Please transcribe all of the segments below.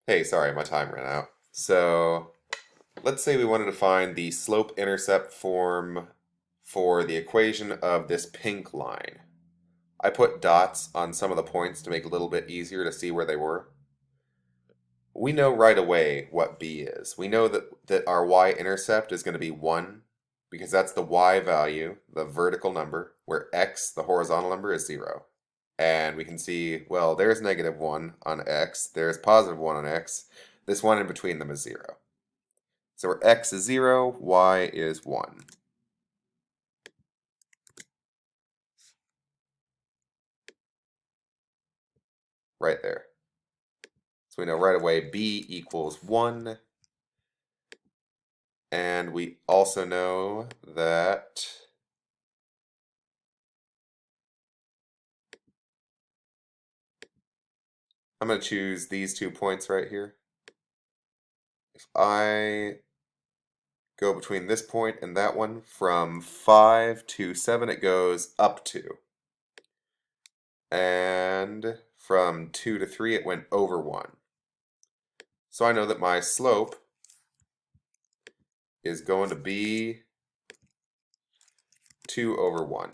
Hey, sorry, my time ran out. So let's say we wanted to find the slope-intercept form for the equation of this pink line. I put dots on some of the points to make it a little bit easier to see where they were. We know right away what B is. We know that our y-intercept is going to be 1 because that's the y value, the vertical number, where x, the horizontal number, is 0. And we can see, well, there's -1 on x, there's +1 on x. This one in between them is 0. So where x is 0, y is 1. Right there. So we know right away b equals 1. And we also know that I'm going to choose these 2 points right here. If I go between this point and that one, from 5 to 7 it goes up 2. And from 2 to 3 it went over 1. So I know that my slope is going to be 2 over 1.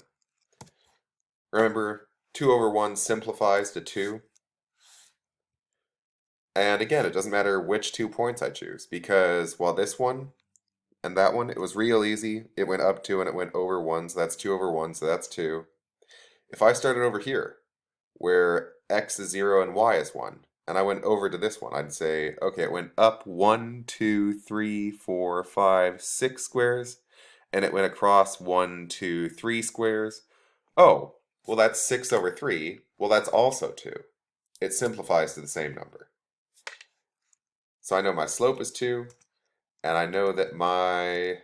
Remember, 2 over 1 simplifies to 2. And again, it doesn't matter which 2 points I choose, because while this one and that one, it was real easy. It went up 2 and it went over 1, so that's 2 over 1, so that's 2. If I started over here, where x is 0 and y is 1, and I went over to this one, I'd say, okay, it went up 1, 2, 3, 4, 5, 6 squares, and it went across 1, 2, 3 squares. Oh, well, that's 6 over 3. Well, that's also 2. It simplifies to the same number. So I know my slope is 2, and I know that my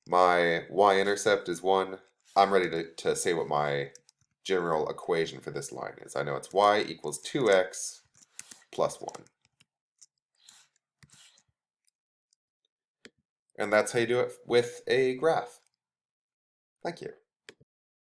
y-intercept is 1. I'm ready to say what my general equation for this line is. I know it's y equals 2x plus 1. And that's how you do it with a graph. Thank you.